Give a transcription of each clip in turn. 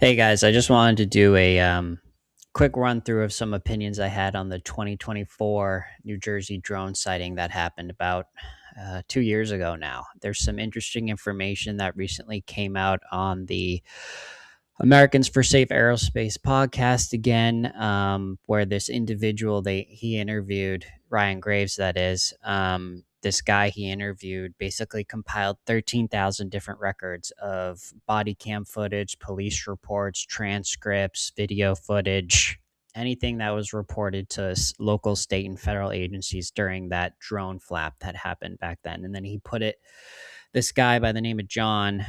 Hey guys, I just wanted to do a quick run through of some opinions I had on the 2024 New Jersey drone sighting that happened about 2 years ago now. There's some interesting information that recently came out on the Americans for Safe Aerospace podcast again, where this individual he interviewed, Ryan Graves, that is, this guy he interviewed basically compiled 13,000 different records of body cam footage, police reports, transcripts, video footage, anything that was reported to local, state, and federal agencies during that drone flap that happened back then. And then he put it, this guy by the name of John,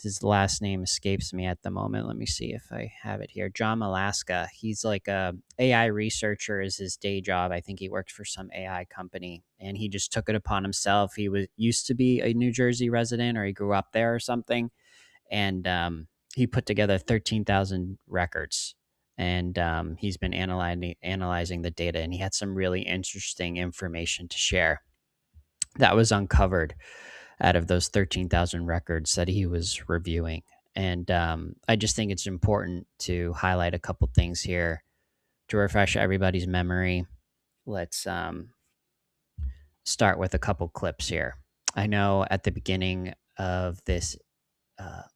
his last name escapes me at the moment. Let me see if I have it here. John Malaska. He's like a AI researcher is his day job. I think he works for some AI company, and he just took it upon himself. He was used to be a New Jersey resident, or he grew up there or something, and he put together 13,000 records, and he's been analyzing the data, and he had some really interesting information to share that was uncovered out of those 13,000 records that he was reviewing. And I just think it's important to highlight a couple things here to refresh everybody's memory. Let's start with a couple clips here. I know at the beginning of this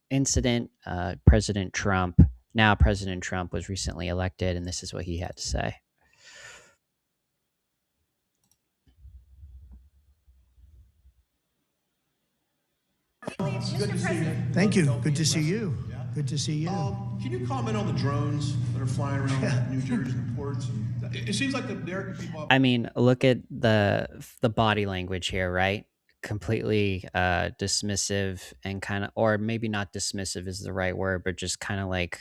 incident, President Trump was recently elected, and this is what he had to say. Good to see you. Thank you. Good to see you. Good to see you. Can you comment on the drones that are flying around New Jersey ports? It seems like the American people. I mean, look at the body language here, right? Completely dismissive and kind of, or maybe not dismissive is the right word, but just kind of like,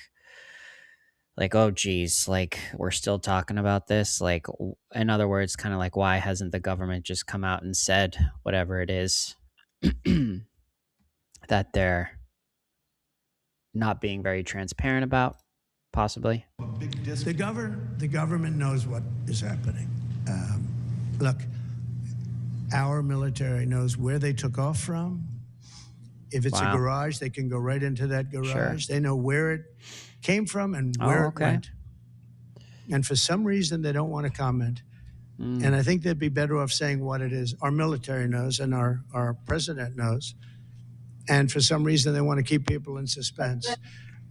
oh geez, like we're still talking about this. Like, in other words, kind of like, why hasn't the government just come out and said whatever it is that they're not being very transparent about, possibly? The government knows what is happening. Look, our military knows where they took off from. If it's a garage, they can go right into that garage. Sure. They know where it came from and where it went. And for some reason, they don't want to comment. And I think they'd be better off saying what it is. Our military knows and our president knows. And for some reason, they want to keep people in suspense.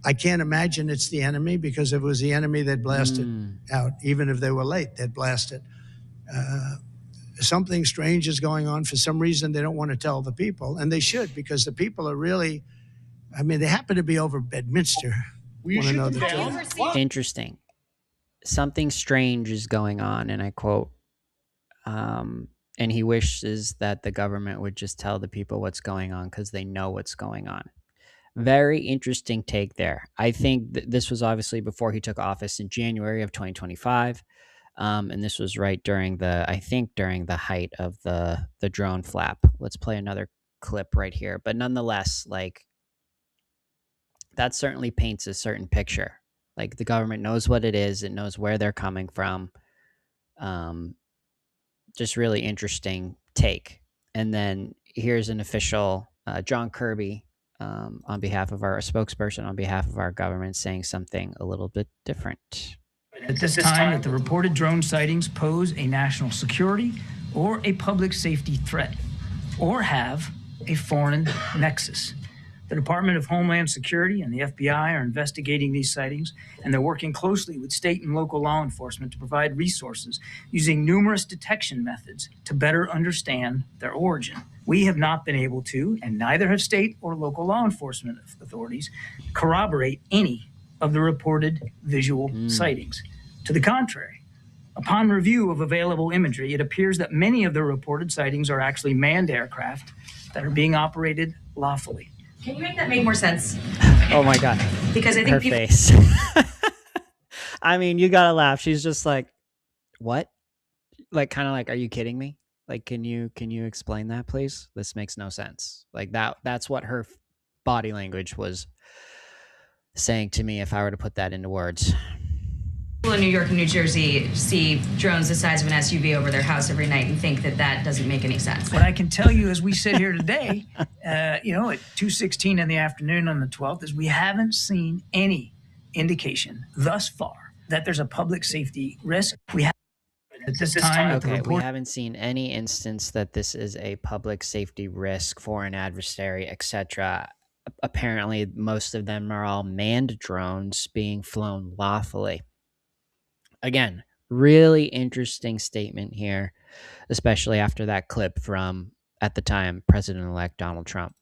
I can't imagine it's the enemy, because if it was the enemy, they'd blast it out. Even if they were late, they'd blast it. Something strange is going on. For some reason, they don't want to tell the people, and they should, because the people are really, I mean, they happen to be over Bedminster. Want to know the truth. Interesting. Something strange is going on, and I quote, and he wishes that the government would just tell the people what's going on because they know what's going on. Very interesting take there. I think this was obviously before he took office in January of 2025. And this was right during the height of the drone flap. Let's play another clip right here. But nonetheless, like, that certainly paints a certain picture. Like, the government knows what it is. It knows where they're coming from. Just really interesting take. And then here's an official, John Kirby, on behalf of our spokesperson, on behalf of our government, saying something a little bit different. At this time, that the reported drone sightings pose a national security or a public safety threat, or have a foreign nexus. The Department of Homeland Security and the FBI are investigating these sightings, and they're working closely with state and local law enforcement to provide resources using numerous detection methods to better understand their origin. We have not been able to, and neither have state or local law enforcement authorities, corroborate any of the reported visual sightings. To the contrary, upon review of available imagery, it appears that many of the reported sightings are actually manned aircraft that are being operated lawfully. Can you make that make more sense? Oh my God. Because I think her face. I mean, you gotta laugh. She's just like, what? Like, kind of like, are you kidding me? Like, can you explain that, please? This makes no sense. Like, that's what her body language was saying to me if I were to put that into words. People in New York and New Jersey see drones the size of an SUV over their house every night and think that that doesn't make any sense. What I can tell you as we sit here today, at 2:16 in the afternoon on the 12th, is we haven't seen any indication thus far that there's a public safety risk. We have at this time at the Okay, we report. haven't seen any instance that this is a public safety risk for an adversary, etc. Apparently, most of them are all manned drones being flown lawfully. Again, really interesting statement here, especially after that clip from, at the time, President-elect Donald Trump.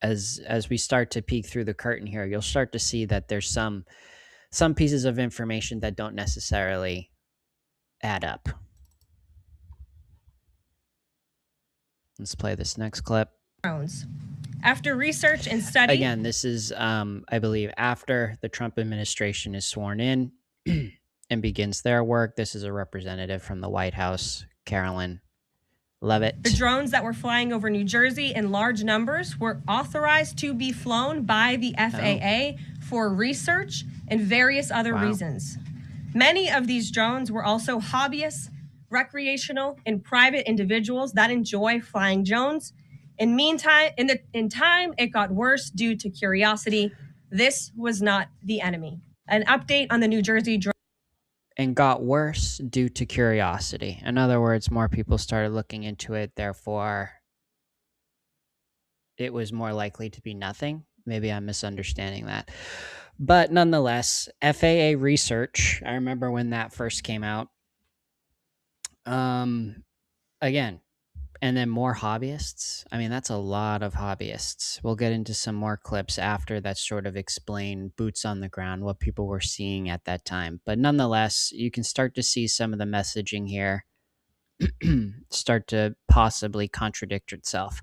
As we start to peek through the curtain here, you'll start to see that there's some pieces of information that don't necessarily add up. Let's play this next clip. Drones. After research and study. Again, this is, I believe, after the Trump administration is sworn in and begins their work. This is a representative from the White House, Carolyn Levitt. The drones that were flying over New Jersey in large numbers were authorized to be flown by the FAA for research and various other reasons. Many of these drones were also hobbyists, recreational, and private individuals that enjoy flying drones. In time, it got worse due to curiosity. This was not the enemy. An update on the New Jersey drone. And got worse due to curiosity. In other words, more people started looking into it, therefore it was more likely to be nothing. Maybe I'm misunderstanding that. But nonetheless, FAA research, I remember when that first came out. Again, and then more hobbyists. I mean, that's a lot of hobbyists. We'll get into some more clips after that sort of explain boots on the ground, what people were seeing at that time. But nonetheless, you can start to see some of the messaging here start to possibly contradict itself.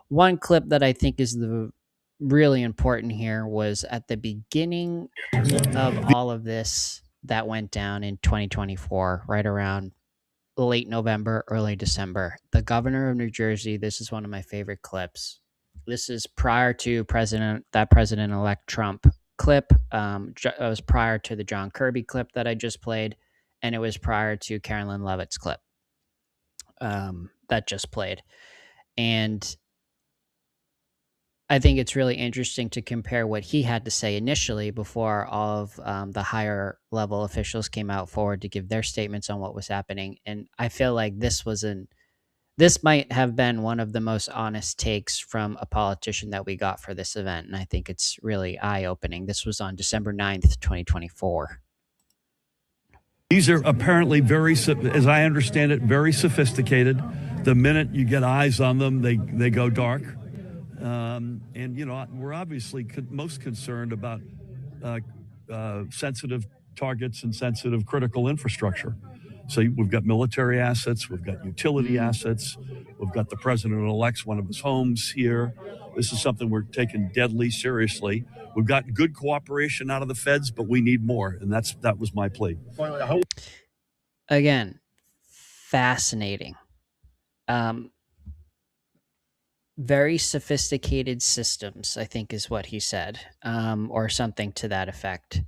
One clip that I think is the really important here was at the beginning of all of this that went down in 2024, right around late November, early December. The governor of New Jersey, this is one of my favorite clips. This is prior to President-elect Trump clip. It was prior to the John Kirby clip that I just played, and it was prior to Carolyn Levitt's clip that just played. And I think it's really interesting to compare what he had to say initially before all of the higher level officials came out forward to give their statements on what was happening. And I feel like this might have been one of the most honest takes from a politician that we got for this event. And I think it's really eye-opening. This was on December 9th, 2024. These are apparently as I understand it, very sophisticated. The minute you get eyes on them, they go dark. We're obviously most concerned about sensitive targets and sensitive critical infrastructure. So we've got military assets, we've got utility assets, we've got the president-elect's one of his homes here. This is something we're taking deadly seriously. We've got good cooperation out of the feds, but we need more, and that was my plea. Again, fascinating. Very sophisticated systems, I think is what he said, or something to that effect.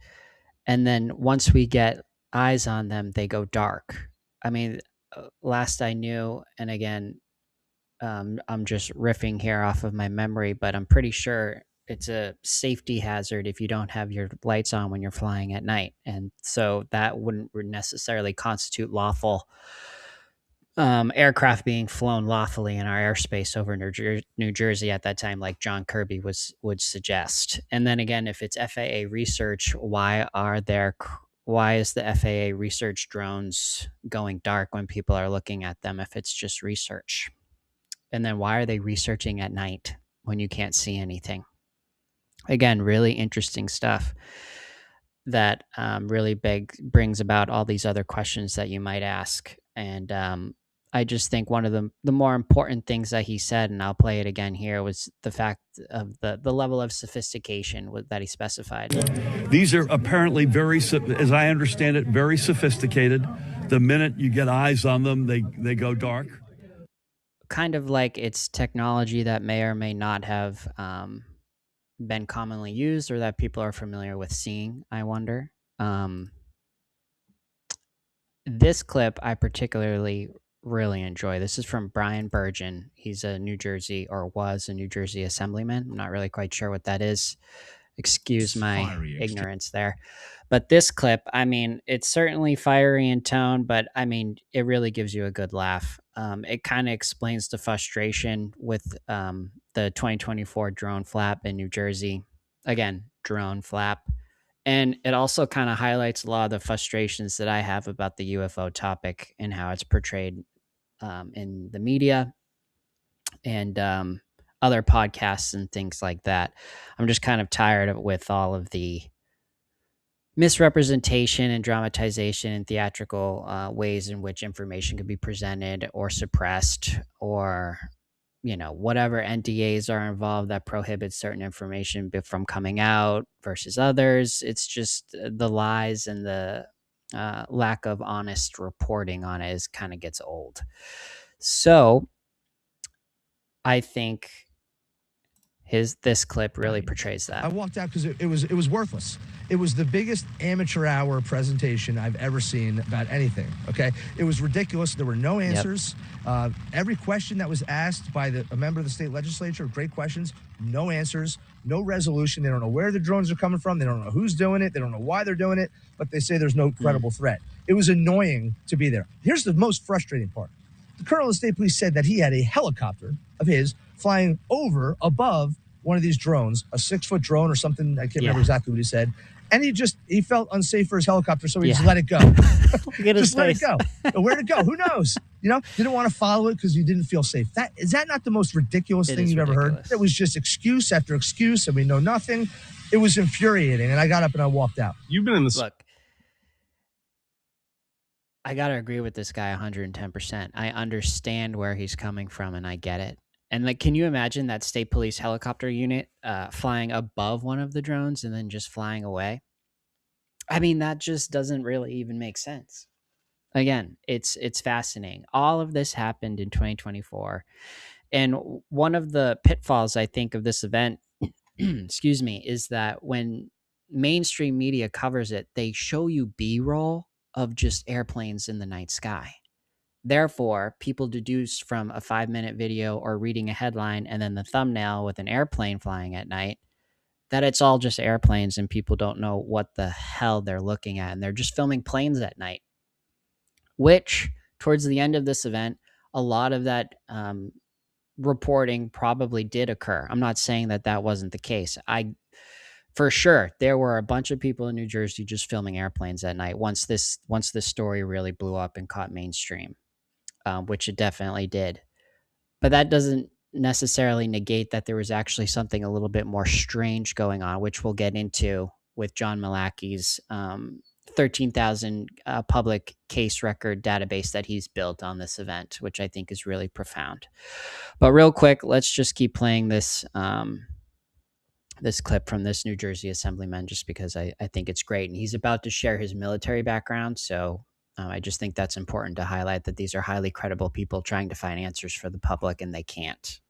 And then once we get eyes on them, they go dark. I mean, last I knew, and again, I'm just riffing here off of my memory, but I'm pretty sure it's a safety hazard if you don't have your lights on when you're flying at night. And so that wouldn't necessarily constitute lawful aircraft being flown lawfully in our airspace over New Jersey at that time, like John Kirby would suggest. And then again, if it's FAA research, why is the FAA research drones going dark when people are looking at them if it's just research? And then why are they researching at night when you can't see anything? Again, really interesting stuff that really brings about all these other questions that you might ask. And I just think one of the more important things that he said, and I'll play it again here, was the fact of the level of sophistication that he specified. These are apparently as I understand it, very sophisticated. The minute you get eyes on them, they go dark. Kind of like it's technology that may or may not have been commonly used or that people are familiar with seeing, I wonder. This clip I particularly really enjoy. This is from Brian Burgeon. He's a New Jersey, or was a New Jersey assemblyman. I'm not really quite sure what that is. Excuse my ignorance there. But this clip, I mean, it's certainly fiery in tone, but I mean, it really gives you a good laugh. It kind of explains the frustration with the 2024 drone flap in New Jersey. Again, drone flap. And it also kind of highlights a lot of the frustrations that I have about the UFO topic and how it's portrayed in the media and other podcasts and things like that. I'm just kind of tired of with all of the misrepresentation and dramatization and theatrical ways in which information could be presented or suppressed, or whatever NDAs are involved that prohibit certain information from coming out versus others. It's just the lies and the lack of honest reporting on it is kind of gets old. So I think this clip really portrays that. I walked out because it was worthless. It was the biggest amateur hour presentation I've ever seen about anything. Okay, it was ridiculous. There were no answers. Yep. Every question that was asked by a member of the state legislature, great questions, no answers, no resolution. They don't know where the drones are coming from. They don't know who's doing it. They don't know why they're doing it. But they say there's no credible threat. It was annoying to be there. Here's the most frustrating part. The colonel of the state police said that he had a helicopter of his flying above one of these drones, a 6-foot drone or something. I can't remember exactly what he said. And he felt unsafe for his helicopter, so he just let it go. Just let it go. Where'd it go? Who knows? Didn't want to follow it because you didn't feel safe. Is that not the most ridiculous thing you've ever heard? It was just excuse after excuse, and we know nothing. It was infuriating, and I got up and I walked out. You've been in this. Look, I got to agree with this guy 110%. I understand where he's coming from, and I get it. And can you imagine that state police helicopter unit flying above one of the drones and then just flying away? I mean, that just doesn't really even make sense. Again, it's fascinating. All of this happened in 2024. And one of the pitfalls, I think, of this event, excuse me, is that when mainstream media covers it, they show you B-roll of just airplanes in the night sky. Therefore, people deduce from a 5-minute video or reading a headline and then the thumbnail with an airplane flying at night that it's all just airplanes, and people don't know what the hell they're looking at. And they're just filming planes at night, which towards the end of this event, a lot of that reporting probably did occur. I'm not saying that wasn't the case. For sure, there were a bunch of people in New Jersey just filming airplanes at night once this story really blew up and caught mainstream. Which it definitely did. But that doesn't necessarily negate that there was actually something a little bit more strange going on, which we'll get into with John Malaki's 13,000 public case record database that he's built on this event, which I think is really profound. But real quick, let's just keep playing this this clip from this New Jersey assemblyman just because I think it's great. And he's about to share his military background, so I just think that's important to highlight that these are highly credible people trying to find answers for the public, and they can't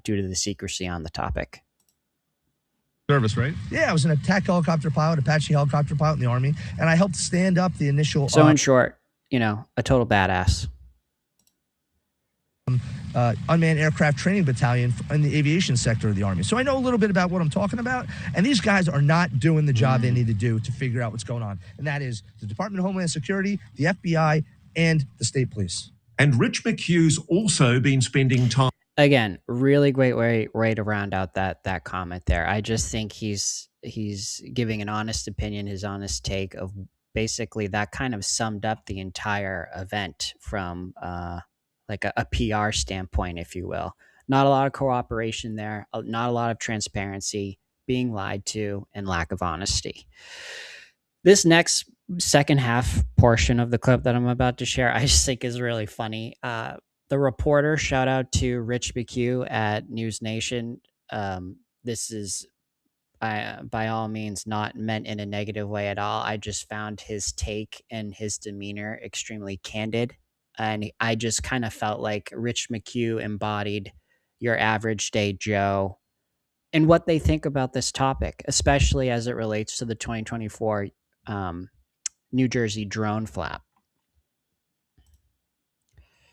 due to the secrecy on the topic. Service, right? Yeah, I was an attack helicopter pilot, Apache helicopter pilot in the Army, and I helped stand up the initial... So in short, a total badass. Unmanned aircraft training battalion in the aviation sector of the Army. So I know a little bit about what I'm talking about, and these guys are not doing the job they need to do to figure out what's going on, and that is the Department of Homeland Security, the FBI, and the state police. And Rich McHugh's also been spending time... Again, really great way to round out that comment there. I just think he's giving an honest opinion, his honest take of basically that kind of summed up the entire event from like a PR standpoint, if you will. Not a lot of cooperation there, not a lot of transparency, being lied to, and lack of honesty. This next second half portion of the clip that I'm about to share, I just think is really funny. The reporter, shout out to Rich McHugh at News Nation. This is by all means not meant in a negative way at all. I just found his take and his demeanor extremely candid. And I just kind of felt like Rich McHugh embodied your average day Joe and what they think about this topic, especially as it relates to the 2024 New Jersey drone flap.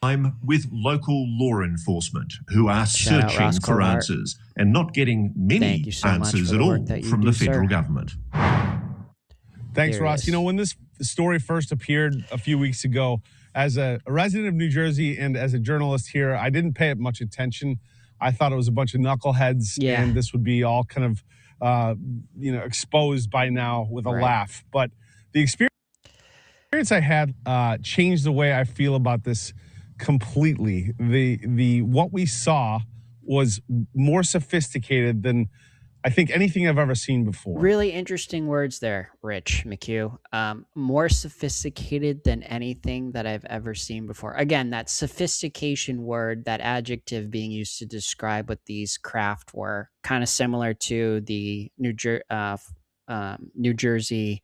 I'm with local law enforcement who are Shout out searching Ross for Colart. answers and not getting Thank many you so much answers for at the work all that you from do, the federal sir. government. Thanks, Here it Ross. is. You know, when this story first appeared a few weeks ago, as a resident of New Jersey and as a journalist here, I didn't pay it much attention. I thought it was a bunch of knuckleheads, Yeah. and this would be all kind of, exposed by now with a Right. laugh. But the experience I had changed the way I feel about this completely. The what we saw was more sophisticated than I think anything I've ever seen before. Really interesting words there, Rich McHugh. More sophisticated than anything that I've ever seen before. Again, that sophistication word, that adjective being used to describe what these craft were, kind of similar to the New Jersey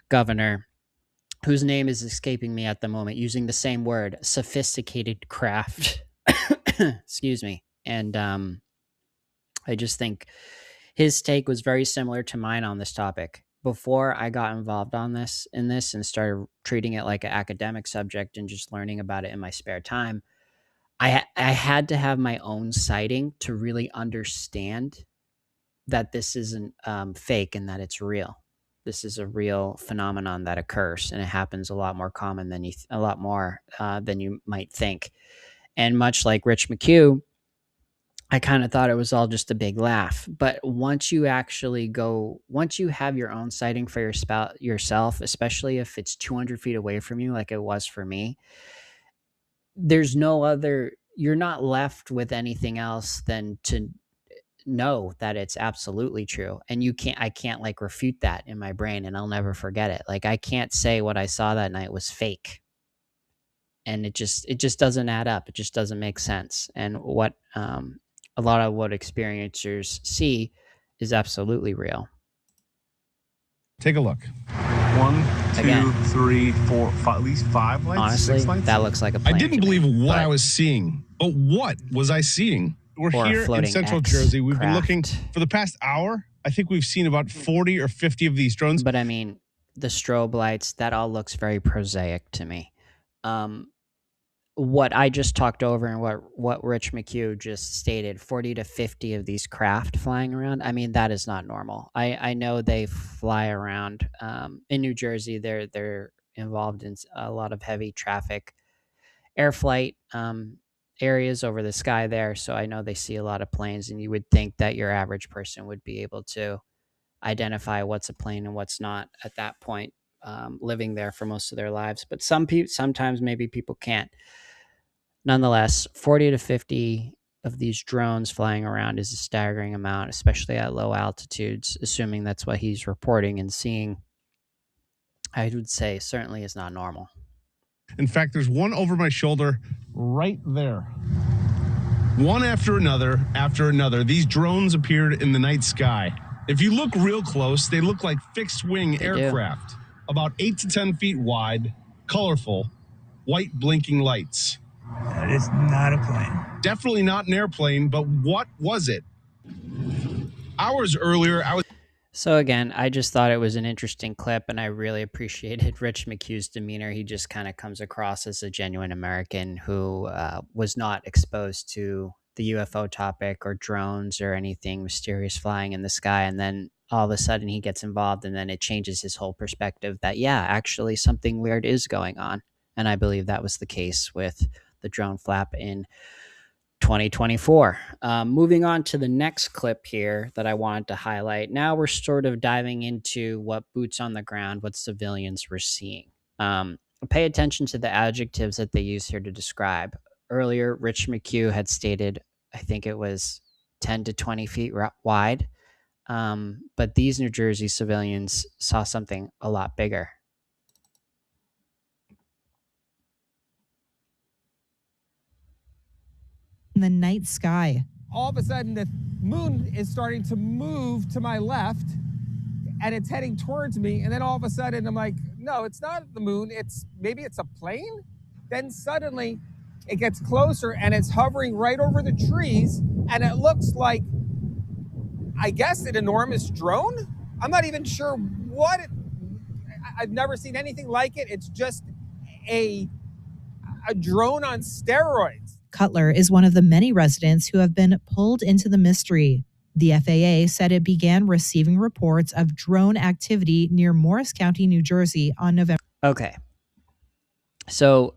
governor, whose name is escaping me at the moment, using the same word, sophisticated craft. Excuse me. And I just think his take was very similar to mine on this topic. Before I got involved in this and started treating it like an academic subject and just learning about it in my spare time, I had to have my own sighting to really understand that this isn't fake and that it's real. This is a real phenomenon that occurs, and it happens a lot more common than than you might think. And much like Rich McHugh, I kind of thought it was all just a big laugh. But once you have your own sighting for yourself, especially if it's 200 feet away from you, like it was for me, you're not left with anything else than to know that it's absolutely true. And I can't like refute that in my brain, and I'll never forget it. Like, I can't say what I saw that night was fake. And it just doesn't add up. It just doesn't make sense. And what a lot of what experiencers see is absolutely real. Take a look. 1, 2, Again. 3, 4, 5, at least 5 lights. Honestly, 6 lights. that looks like a plane. I didn't to me, believe what but- I was seeing, but what was I seeing? We're Or a here in floating Central X Jersey. We've been craft. looking for the past hour. I think we've seen about 40 or 50 of these drones. But I mean, the strobe lights, that all looks very prosaic to me. What I just talked over and what Rich McHugh just stated, 40 to 50 of these craft flying around, I mean, that is not normal. I know they fly around. In New Jersey, they're involved in a lot of heavy traffic air flight areas over the sky there, so I know they see a lot of planes, and you would think that your average person would be able to identify what's a plane and what's not at that point, living there for most of their lives. But sometimes maybe people can't. Nonetheless, 40 to 50 of these drones flying around is a staggering amount, especially at low altitudes, assuming that's what he's reporting and seeing. I would say certainly is not normal. In fact, there's one over my shoulder right there. One after another, these drones appeared in the night sky. If you look real close, they look like fixed-wing aircraft, about 8 to 10 feet wide, colorful, white blinking lights. That is not a plane. Definitely not an airplane, but what was it? Hours earlier, So again, I just thought it was an interesting clip, and I really appreciated Rich McHugh's demeanor. He just kind of comes across as a genuine American who was not exposed to the UFO topic or drones or anything mysterious flying in the sky. And then all of a sudden he gets involved, and then it changes his whole perspective that, yeah, actually something weird is going on. And I believe that was the case with the drone flap in 2024. Moving on to the next clip here that I wanted to highlight. Now we're sort of diving into what boots on the ground, what civilians were seeing. Pay attention to the adjectives that they use here to describe. Earlier, Rich McHugh had stated, I think it was 10 to 20 feet wide. But these New Jersey civilians saw something a lot bigger. In the night sky. All of a sudden, the moon is starting to move to my left, and it's heading towards me. And then all of a sudden, I'm like, no, it's not the moon. Maybe it's a plane. Then suddenly, it gets closer, and it's hovering right over the trees, and it looks like, I guess, an enormous drone. I'm not even sure what it. I've never seen anything like it. It's just a drone on steroids. Cutler is one of the many residents who have been pulled into the mystery. The FAA said it began receiving reports of drone activity near Morris County, New Jersey on November. Okay. So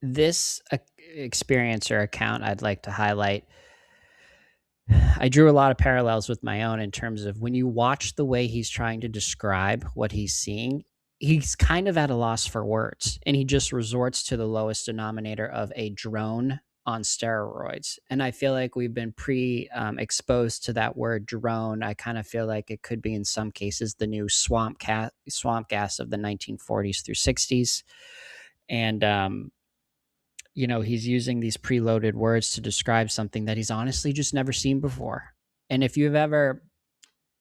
this experience or account I'd like to highlight, I drew a lot of parallels with my own in terms of when you watch the way he's trying to describe what he's seeing, he's kind of at a loss for words, and he just resorts to the lowest denominator of a drone on steroids. And I feel like we've been exposed to that word drone. I kind of feel like it could be in some cases the new swamp gas of the 1940s through 60s. And he's using these preloaded words to describe something that he's honestly just never seen before. And if you've ever,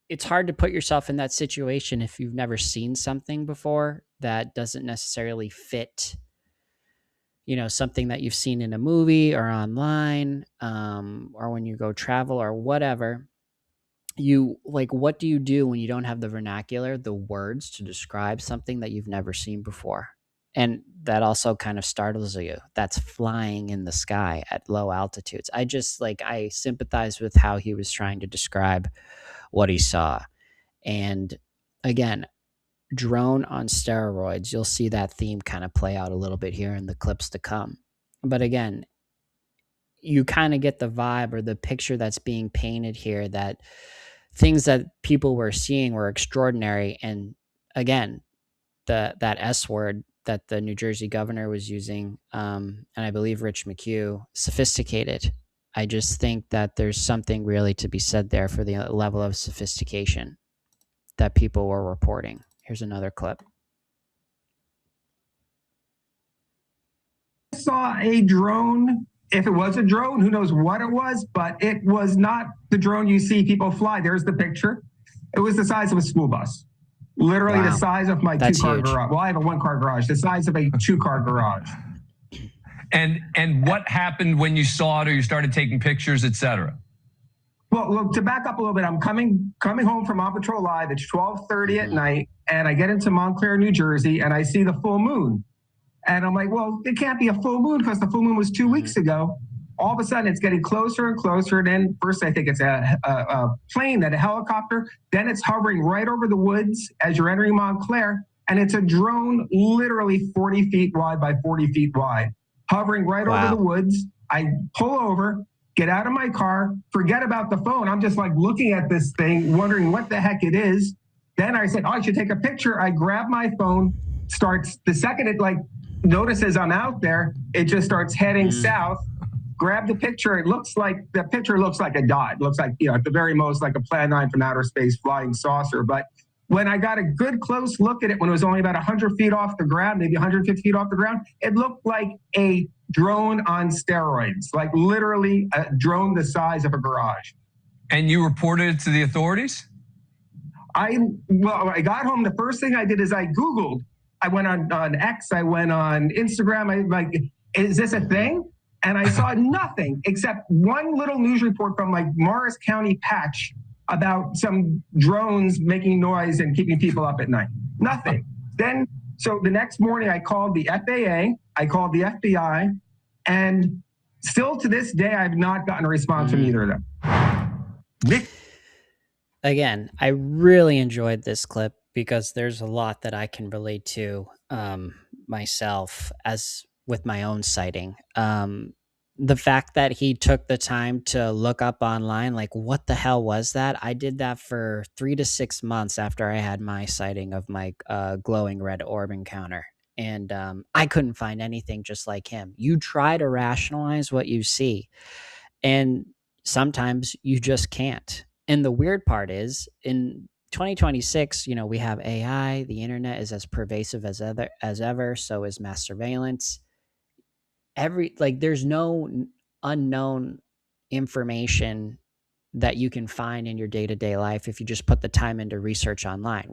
it's hard to put yourself in that situation if you've never seen something before that doesn't necessarily fit, something that you've seen in a movie or online, or when you go travel or whatever. What do you do when you don't have the vernacular, the words to describe something that you've never seen before? And that also kind of startles you. That's flying in the sky at low altitudes. I sympathize with how he was trying to describe what he saw. And again, drone on steroids, you'll see that theme kind of play out a little bit here in the clips to come. But again, you kind of get the vibe or the picture that's being painted here, that things that people were seeing were extraordinary. And again, that S word that the New Jersey governor was using, and I believe Rich McHugh, sophisticated. I just think that there's something really to be said there for the level of sophistication that people were reporting. Here's another clip. I saw a drone. If it was a drone, who knows what it was, but it was not the drone you see people fly. There's the picture. It was the size of a school bus. Literally the size of my two-car garage. Well, I have a one-car garage. The size of a two-car garage. And what happened when you saw it or you started taking pictures, et cetera? Well, to back up a little bit, I'm coming home from On Patrol Live. It's 12:30 at night, and I get into Montclair, New Jersey, and I see the full moon. And I'm like, well, it can't be a full moon because the full moon was 2 weeks ago. All of a sudden, it's getting closer and closer. And then first, I think it's a plane, then a helicopter. Then it's hovering right over the woods as you're entering Montclair. And it's a drone literally 40 feet wide by 40 feet wide, hovering right over the woods. I pull over, get out of my car, forget about the phone. I'm just like looking at this thing, wondering what the heck it is. Then I said, I should take a picture. I grab my phone, the second it notices I'm out there, it just starts heading south. Grab the picture. The picture looks like a dot. It looks like, at the very most, like a Plan 9 from outer space flying saucer. But when I got a good close look at it, when it was only about 100 feet off the ground, maybe 150 feet off the ground, it looked like a drone on steroids, like literally a drone the size of a garage. And you reported it to the authorities? I got home. The first thing I did is I Googled. I went on X. I went on Instagram. Is this a thing? And I saw nothing except one little news report from Morris County Patch about some drones making noise and keeping people up at night. Nothing. So the next morning I called the FAA, I called the FBI, and still to this day, I've not gotten a response from either of them. Again, I really enjoyed this clip because there's a lot that I can relate to myself as with my own sighting. The fact that he took the time to look up online, what the hell was that? I did that for 3 to 6 months after I had my sighting of my glowing red orb encounter. And I couldn't find anything just like him. You try to rationalize what you see, and sometimes you just can't. And the weird part is, in 2026, we have AI. The internet is as pervasive as ever. So is mass surveillance. There's no unknown information that you can find in your day-to-day life if you just put the time into research online.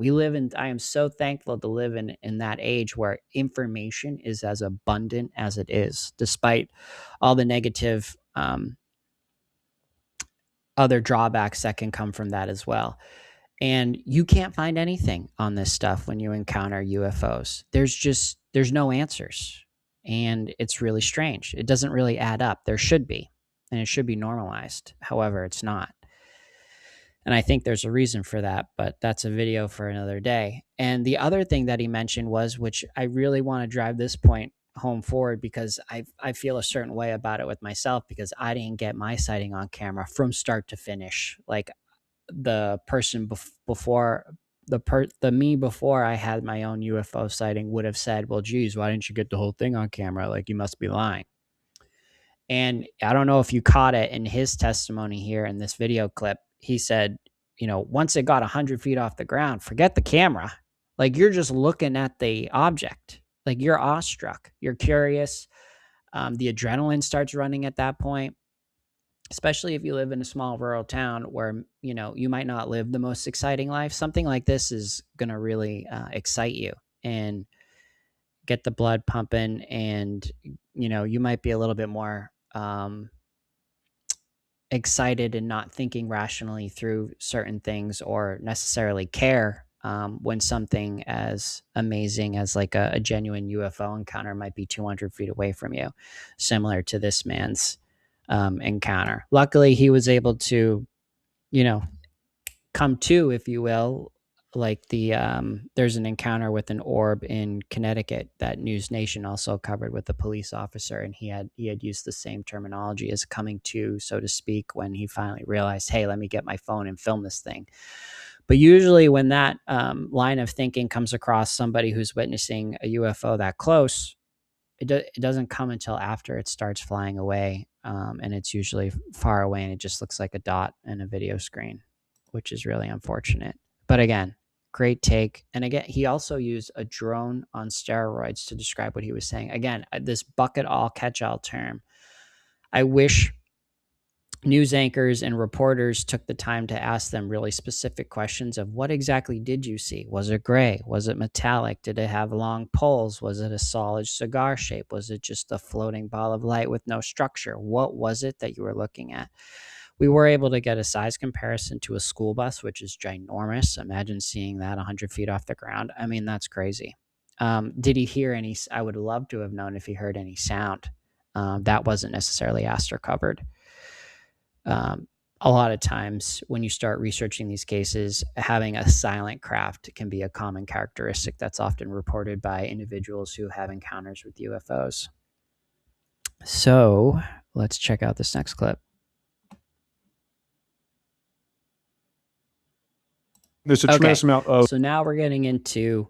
I am so thankful to live in that age where information is as abundant as it is, despite all the negative other drawbacks that can come from that as well. And you can't find anything on this stuff when you encounter UFOs. There's no answers. And it's really strange. It doesn't really add up. There should be, and it should be normalized. However, it's not. And I think there's a reason for that, but that's a video for another day. And the other thing that he mentioned was, which I really want to drive this point home forward, because I feel a certain way about it with myself, because I didn't get my sighting on camera from start to finish. Like the person before the me before I had my own UFO sighting would have said, well, geez, why didn't you get the whole thing on camera? Like, you must be lying. And I don't know if you caught it in his testimony here in this video clip. He said, you know, once it got 100 feet off the ground, forget the camera. Like, you're just looking at the object. Like, you're awestruck. You're curious. The adrenaline starts running at that point, especially if you live in a small rural town where, you know, you might not live the most exciting life. Something like this is going to really excite you and get the blood pumping. And, you know, you might be a little bit more excited and not thinking rationally through certain things, or necessarily care when something as amazing as like a genuine UFO encounter might be 200 feet away from you, similar to this man's encounter. Luckily, he was able to, you know, come to, if you will, like the there's an encounter with an orb in Connecticut that News Nation also covered with a police officer, and he had used the same terminology as coming to, so to speak, when he finally realized, hey, let me get my phone and film this thing. But usually when that line of thinking comes across somebody who's witnessing a UFO that close, it doesn't come until after it starts flying away, and it's usually far away, and it just looks like a dot in a video screen, which is really unfortunate. But again, great take. And again, he also used a drone on steroids to describe what he was saying. Again, this bucket all catch-all term. I wish news anchors and reporters took the time to ask them really specific questions of, what exactly did you see? Was it gray? Was it metallic? Did it have long poles? Was it a solid cigar shape? Was it just a floating ball of light with no structure? What was it that you were looking at? We were able to get a size comparison to a school bus, which is ginormous. Imagine seeing that 100 feet off the ground. I mean, that's crazy. Did he hear any? I would love to have known if he heard any sound. That wasn't necessarily asked or covered. A lot of times when you start researching these cases, having a silent craft can be a common characteristic that's often reported by individuals who have encounters with UFOs. So let's check out this next clip. There's a tremendous amount of... So now we're getting into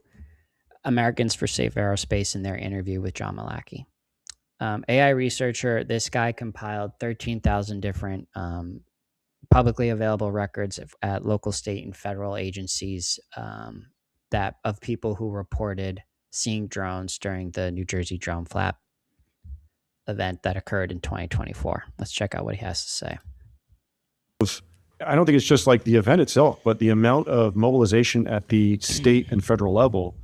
Americans for Safe Aerospace and their interview with John Malachy. AI researcher, this guy compiled 13,000 different publicly available records at local, state, and federal agencies that of people who reported seeing drones during the New Jersey drone flap event that occurred in 2024. Let's check out what he has to say. I don't think it's just like the event itself, but the amount of mobilization at the state and federal level,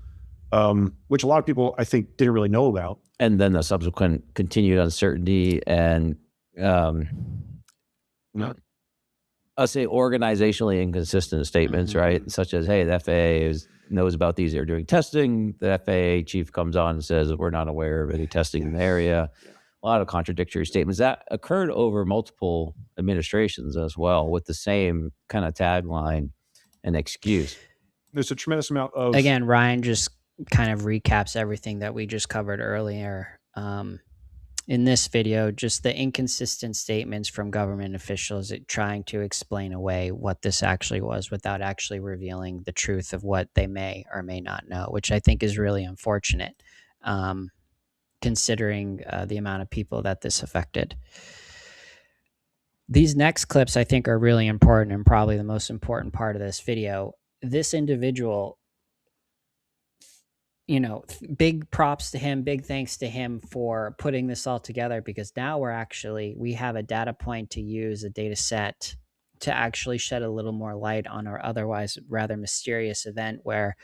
which a lot of people, I think, didn't really know about. And then the subsequent continued uncertainty and, I'll say, organizationally inconsistent statements, right? Such as, hey, the FAA knows about these. They're doing testing. The FAA chief comes on and says, we're not aware of any testing in the area. A lot of contradictory statements that occurred over multiple administrations as well, with the same kind of tagline and excuse. There's a tremendous amount of... Again, Ryan just kind of recaps everything that we just covered earlier in this video, just the inconsistent statements from government officials trying to explain away what this actually was without actually revealing the truth of what they may or may not know, which I think is really unfortunate, considering the amount of people that this affected. These next clips, I think, are really important and probably the most important part of this video. This individual, you know, big props to him, big thanks to him for putting this all together, because now we have a data point to use, a data set to actually shed a little more light on our otherwise rather mysterious event where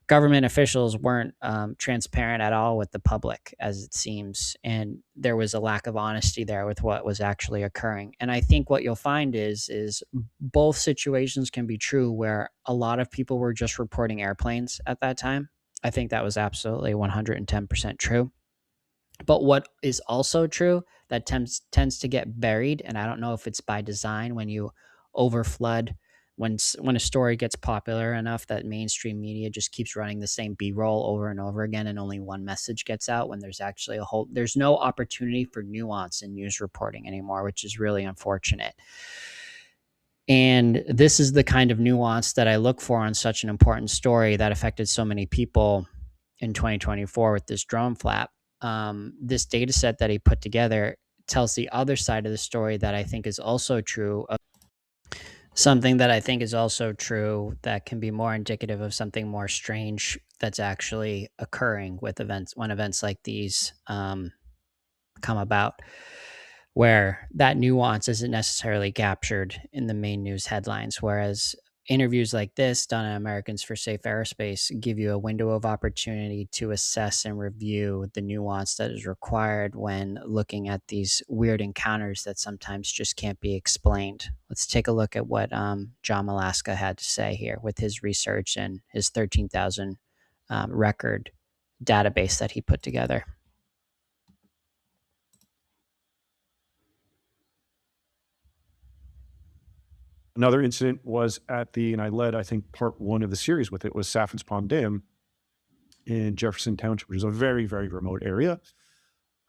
government officials weren't transparent at all with the public, as it seems, and there was a lack of honesty there with what was actually occurring. And I think what you'll find is both situations can be true, where a lot of people were just reporting airplanes at that time. I think that was absolutely 110% true. But what is also true that tends to get buried, and I don't know if it's by design, when you overflood, when a story gets popular enough that mainstream media just keeps running the same B-roll over and over again, and only one message gets out, when there's actually there's no opportunity for nuance in news reporting anymore, which is really unfortunate. And this is the kind of nuance that I look for on such an important story that affected so many people in 2024 with this drone flap. This data set that he put together tells the other side of the story that I think is also true. Something that I think is also true that can be more indicative of something more strange that's actually occurring with events, when events like these come about, where that nuance isn't necessarily captured in the main news headlines, whereas interviews like this done on Americans for Safe Airspace give you a window of opportunity to assess and review the nuance that is required when looking at these weird encounters that sometimes just can't be explained. Let's take a look at what John Malaska had to say here with his research and his 13,000 record database that he put together. Another incident was at and I led, I think, part 1 of the series with it, was Saffron's Pond Dam in Jefferson Township, which is a very, very remote area,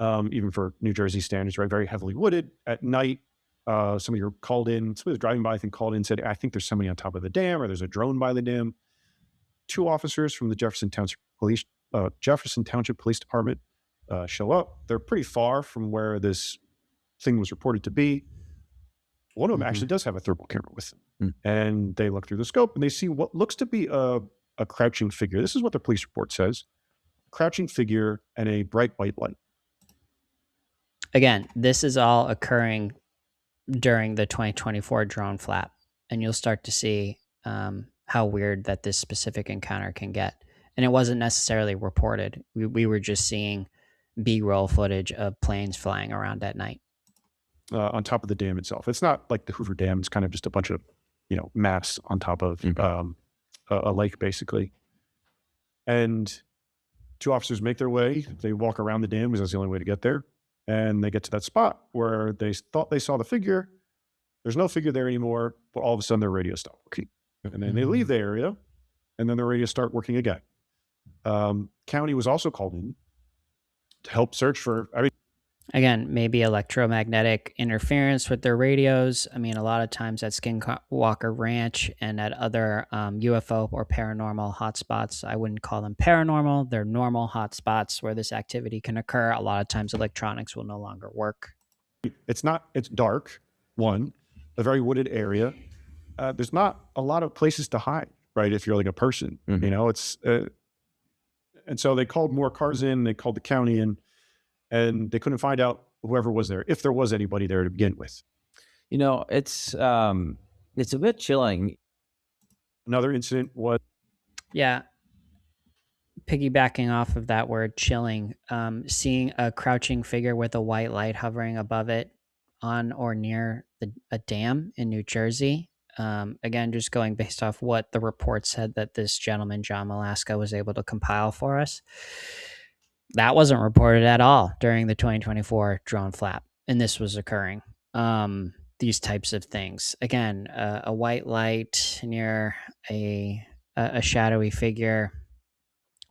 even for New Jersey standards, right? Very heavily wooded. At night, somebody called in, somebody was driving by, I think, called in and said, I think there's somebody on top of the dam, or there's a drone by the dam. 2 officers from the Jefferson Township Police Department show up. They're pretty far from where this thing was reported to be. One of them actually does have a thermal camera with them. And they look through the scope and they see what looks to be a crouching figure. This is what the police report says. Crouching figure and a bright white light. Again, this is all occurring during the 2024 drone flap. And you'll start to see how weird that this specific encounter can get. And it wasn't necessarily reported. We were just seeing B-roll footage of planes flying around at night. On top of the dam itself. It's not like the Hoover Dam. It's kind of just a bunch of, mass on top of a lake, basically. And 2 officers make their way. They walk around the dam because that's the only way to get there. And they get to that spot where they thought they saw the figure. There's no figure there anymore, but all of a sudden their radio stopped working. And then they leave the area, and then their radios start working again. County was also called in to help search for, again, maybe electromagnetic interference with their radios. I mean, a lot of times at Skinwalker Ranch and at other UFO or paranormal hotspots, I wouldn't call them paranormal. They're normal hotspots where this activity can occur. A lot of times electronics will no longer work. It's dark, one, a very wooded area. There's not a lot of places to hide, right? If you're like a person, it's, and so they called more cars in, they called the county in, and they couldn't find out whoever was there, if there was anybody there to begin with. It's a bit chilling. Another incident was... Yeah. Piggybacking off of that word, chilling, seeing a crouching figure with a white light hovering above it on or near a dam in New Jersey. Again, just going based off what the report said that this gentleman, John Malaska, was able to compile for us. That wasn't reported at all during the 2024 drone flap, and this was occurring. These types of things. Again, a white light near a shadowy figure,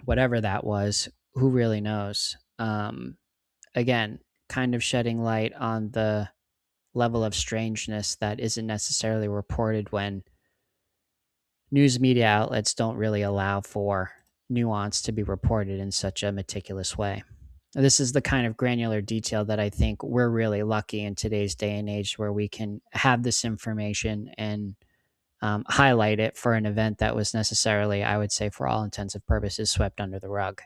whatever that was, who really knows? Again, kind of shedding light on the level of strangeness that isn't necessarily reported when news media outlets don't really allow for nuance to be reported in such a meticulous way. This is the kind of granular detail that I think we're really lucky in today's day and age, where we can have this information and highlight it for an event that was necessarily, I would say, for all intents and purposes, swept under the rug.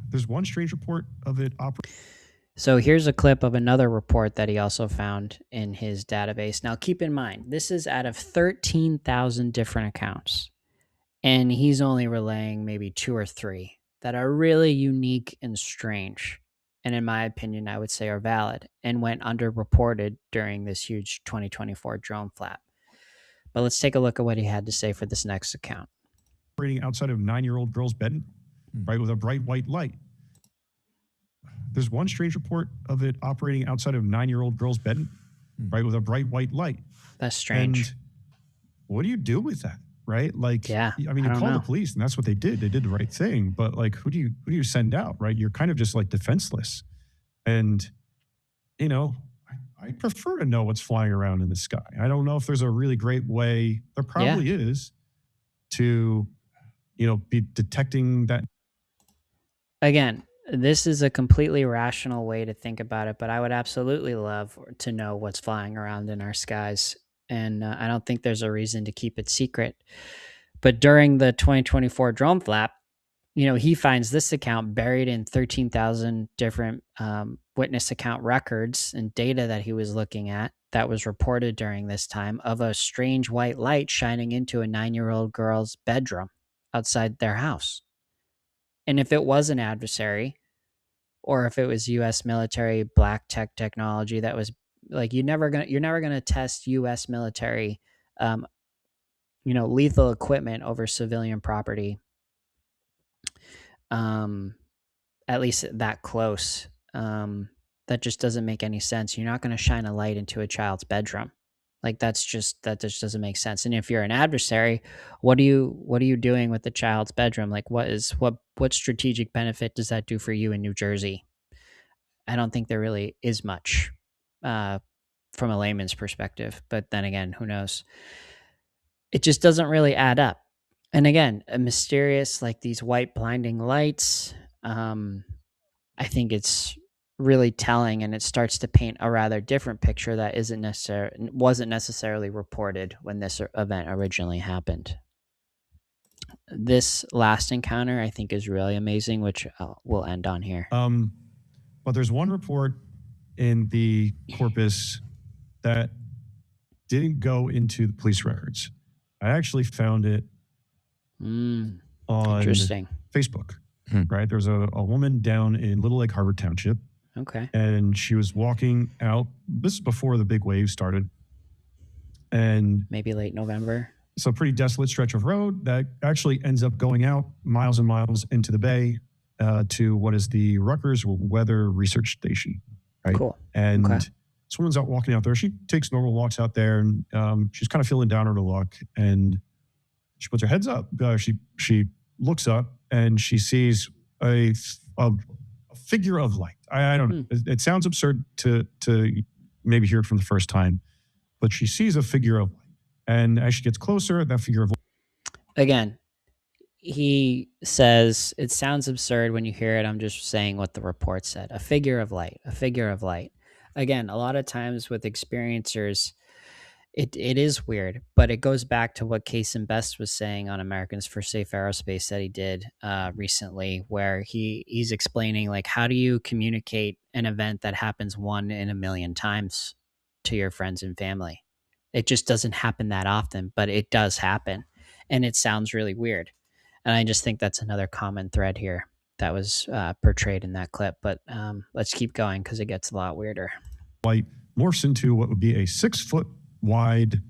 There's one strange report of it So here's a clip of another report that he also found in his database. Now, keep in mind, this is out of 13,000 different accounts, and he's only relaying maybe 2 or 3 that are really unique and strange, and in my opinion, I would say are valid and went underreported during this huge 2024 drone flap. But let's take a look at what he had to say for this next account. Operating outside of 9-year-old girl's bed, right, with a bright white light. There's one strange report of it operating outside of 9-year-old girl's bed, right, with a bright white light. That's strange. And what do you do with that, right? Like, yeah, I mean, you call the police, and that's what they did. They did the right thing. But like, who do you send out, right? You're kind of just like defenseless. And you know, I prefer to know what's flying around in the sky. I don't know if there's a really great way. There probably is to, you know, be detecting that. Again, this is a completely rational way to think about it, but I would absolutely love to know what's flying around in our skies. And I don't think there's a reason to keep it secret. But during the 2024 drone flap, you know, he finds this account buried in 13,000 different witness account records and data that he was looking at that was reported during this time of a strange white light shining into a 9-year-old girl's bedroom outside their house. And if it was an adversary, or if it was U.S. military black tech technology that was like, you're never gonna test U.S. military, you know, lethal equipment over civilian property. At least that close. That just doesn't make any sense. You're not going to shine a light into a child's bedroom. Like that just doesn't make sense. And if you're an adversary, what are you doing with the child's bedroom? Like what strategic benefit does that do for you in New Jersey? I don't think there really is much from a layman's perspective, but then again, who knows? It just doesn't really add up. And again, a mysterious, like these white blinding lights, I think it's really telling, and it starts to paint a rather different picture that wasn't necessarily reported when this event originally happened. This last encounter, I think, is really amazing, which we'll end on here. But there's one report in the corpus that didn't go into the police records. I actually found it on Facebook. Right, there's a woman down in Little Lake Harbor Township. Okay. And she was walking out. This is before the big wave started. And maybe late November. It's a pretty desolate stretch of road that actually ends up going out miles and miles into the bay to what is the Rutgers Weather Research Station. Right. Cool. And this woman's out walking out there. She takes normal walks out there, and she's kind of feeling down on her luck. And she puts her heads up. She looks up, and she sees a figure of light. I don't know. It sounds absurd to maybe hear it from the first time, but she sees a figure of light. And as she gets closer, that figure of light. Again, he says, it sounds absurd when you hear it. I'm just saying what the report said. A figure of light, a figure of light. Again, a lot of times with experiencers, it is weird, but it goes back to what Case and Best was saying on Americans for Safe Aerospace that he did recently, where he's explaining, like, how do you communicate an event that happens 1 in a million times to your friends and family? It just doesn't happen that often, but it does happen, and it sounds really weird. And I just think that's another common thread here that was portrayed in that clip. But let's keep going because it gets a lot weirder. Light morphs into what would be a 6-foot wide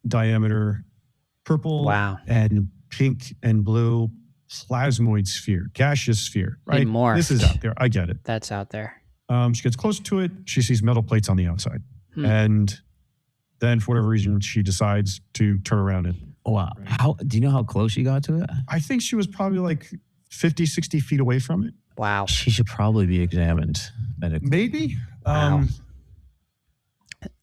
diameter purple and pink and blue plasmoid sphere, gaseous sphere, right? This is out there. I get it. That's out there. She gets close to it. She sees metal plates on the outside. And then for whatever reason, she decides to turn around and. Wow. How do you know how close she got to it? I think she was probably like 50, 60 feet away from it. Wow. She should probably be examined medically. Maybe. Wow.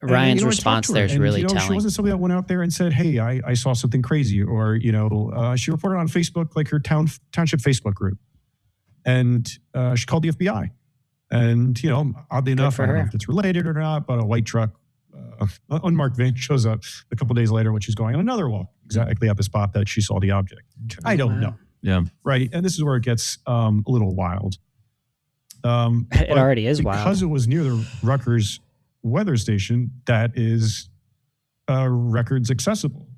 Ryan's response there is really telling. She wasn't somebody that went out there and said, hey, I saw something crazy. Or, she reported on Facebook, like her township Facebook group. And she called the FBI. And, oddly enough, I don't know if it's related or not, but a white truck, unmarked van shows up a couple days later when she's going on another walk, exactly at the spot that she saw the object. I don't know. Yeah. Right. And this is where it gets a little wild. It already is wild. Because it was near the Rutgers weather station, that is records accessible.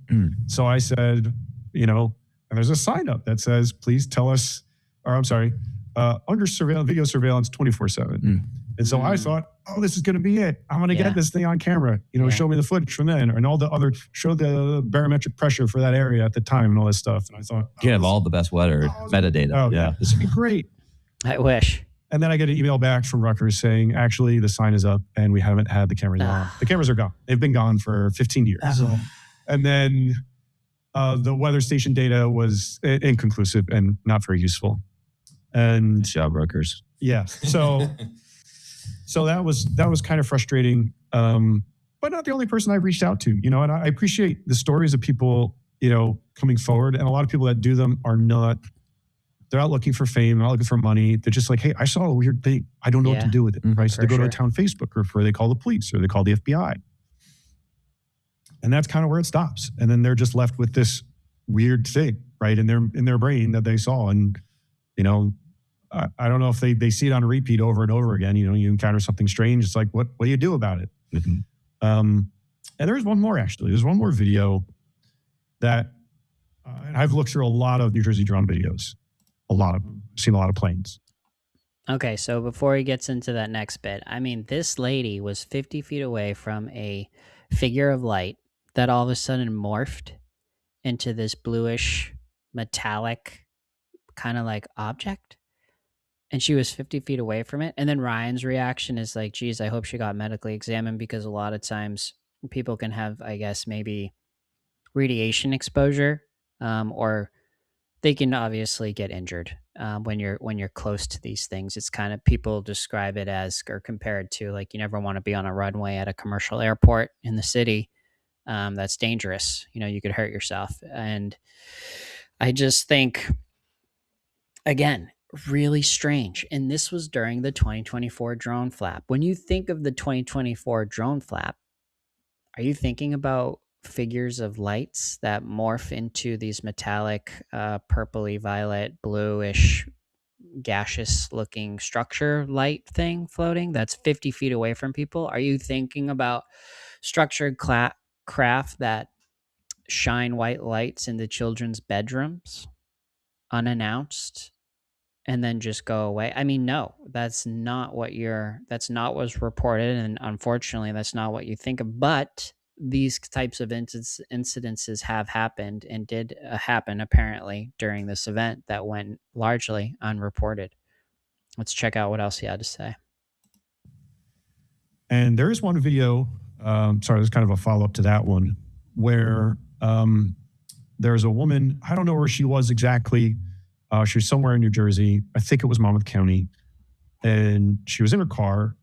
So I said, and there's a sign up that says, please tell us, under surveillance, video surveillance 24/7. And so I thought, this is going to be it. I'm going to get this thing on camera, show me the footage from then and all the other, show the barometric pressure for that area at the time and all this stuff. And I thought, you have all the best weather metadata. This would be great. I wish. And then I get an email back from Rutgers saying, actually, the sign is up and we haven't had the cameras on. The cameras are gone. They've been gone for 15 years. And then the weather station data was inconclusive and not very useful. And job, Rutgers. Yeah. So that was kind of frustrating. But not the only person I've reached out to, and I appreciate the stories of people, coming forward. And a lot of people that do them they're not looking for fame, not looking for money. They're just like, hey, I saw a weird thing. I don't know what to do with it. Right. So they go to a town Facebook group where they call the police or they call the FBI. And that's kind of where it stops. And then they're just left with this weird thing, right, in their brain that they saw. And, I don't know if they see it on a repeat over and over again. You encounter something strange. It's like, what do you do about it? And there's one more, actually. There's one more video that and I've looked through a lot of New Jersey drone videos. A lot of them. I've seen a lot of planes. Okay, so before he gets into that next bit, this lady was 50 feet away from a figure of light that all of a sudden morphed into this bluish, metallic kind of like object. And she was 50 feet away from it. And then Ryan's reaction is like, geez, I hope she got medically examined, because a lot of times people can have, I guess, maybe radiation exposure, or they can obviously get injured when you're close to these things. It's kind of, people describe it as, or compare it to, like, you never want to be on a runway at a commercial airport in the city. That's dangerous. You could hurt yourself. And I just think, again, really strange. And this was during the 2024 drone flap. When you think of the 2024 drone flap, are you thinking about figures of lights that morph into these metallic, purpley, violet, bluish, gaseous looking structure light thing floating that's 50 feet away from people? Are you thinking about structured craft that shine white lights into children's bedrooms unannounced and then just go away? No, that's not what's reported. And unfortunately, that's not what you think of. But these types of incidences have happened and did happen apparently during this event that went largely unreported. Let's check out what else he had to say. And there is one video, there's kind of a follow-up to that one, where there's a woman, I don't know where she was exactly. She was somewhere in New Jersey. I think it was Monmouth County. And she was in her car.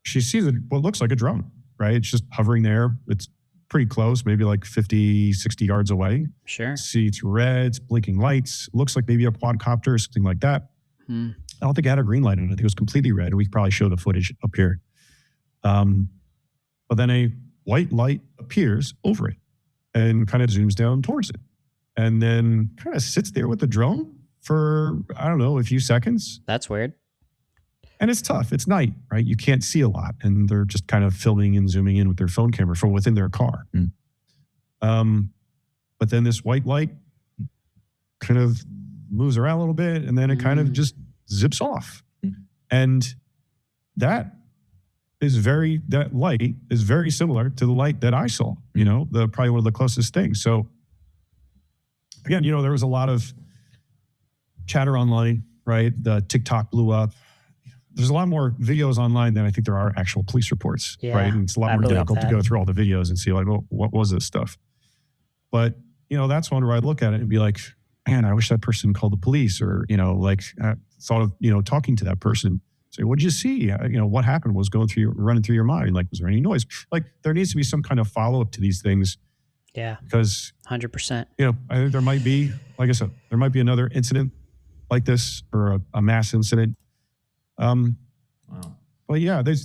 She sees what looks like a drone, right? It's just hovering there. It's pretty close, maybe like 50, 60 yards away. Sure. See it's red, it's blinking lights. Looks like maybe a quadcopter or something like that. I don't think it had a green light on it. I think it was completely red. We could probably show the footage up here. But then a white light appears over it and kind of zooms down towards it. And then kind of sits there with the drone for, I don't know, a few seconds. That's weird. And it's tough. It's night, right? You can't see a lot. And they're just kind of filming and zooming in with their phone camera from within their car. But then this white light kind of moves around a little bit, and then it kind of just zips off. And that light is very similar to the light that I saw, probably one of the closest things. So again, there was a lot of chatter online, right? The TikTok blew up. There's a lot more videos online than I think there are actual police reports, right? And it's a lot more difficult to go through all the videos and see, like, well, what was this stuff? But, that's one where I look at it and be like, man, I wish that person called the police, or, thought of, talking to that person. Say, what'd you see? What happened? Was running through your mind? Like, was there any noise? Like, there needs to be some kind of follow-up to these things. Yeah. Because 100%. I think there might be, like I said, there might be another incident like this, or a mass incident. Wow. But yeah, they're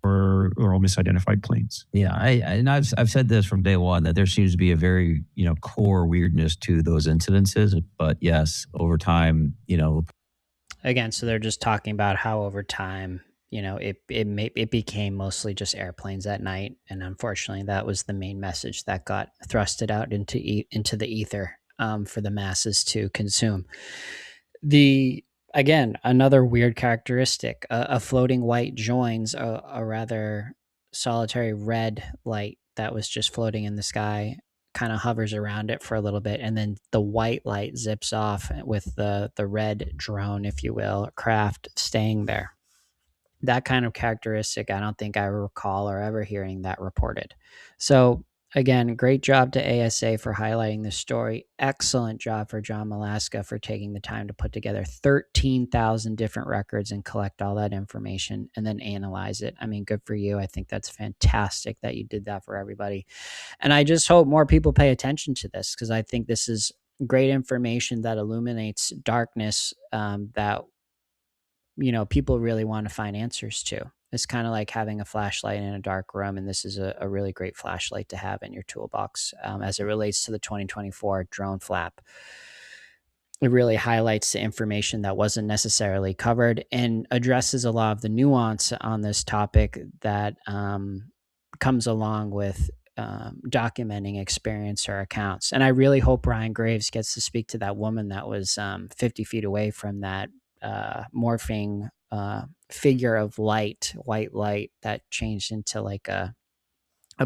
all misidentified planes. Yeah, I've said this from day one, that there seems to be a very core weirdness to those incidences. But yes, over time, again, so they're just talking about how over time, it became mostly just airplanes at night, and unfortunately, that was the main message that got thrusted out into the ether for the masses to consume. Again, another weird characteristic: a floating white joins a rather solitary red light that was just floating in the sky, kind of hovers around it for a little bit, and then the white light zips off with the red drone, if you will, craft staying there. That kind of characteristic, I don't think I recall or ever hearing that reported. So again, great job to ASA for highlighting this story. Excellent job for John Malaska for taking the time to put together 13,000 different records and collect all that information and then analyze it. I mean, good for you. I think that's fantastic that you did that for everybody. And I just hope more people pay attention to this, because I think this is great information that illuminates darkness that people really want to find answers to. It's kind of like having a flashlight in a dark room, and this is a really great flashlight to have in your toolbox as it relates to the 2024 drone flap. It really highlights the information that wasn't necessarily covered and addresses a lot of the nuance on this topic that comes along with documenting experience or accounts. And I really hope Brian Graves gets to speak to that woman that was 50 feet away from that morphing figure of white light that changed into like a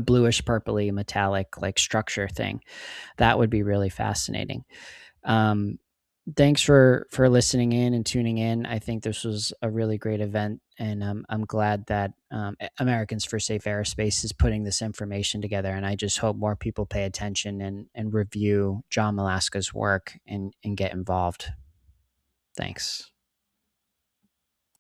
bluish purpley metallic like structure thing. That would be really fascinating. Thanks for listening in and tuning in. I think this was a really great event, and I'm glad that Americans for Safe Aerospace is putting this information together, and I just hope more people pay attention and review John Malaska's work and get involved. Thanks.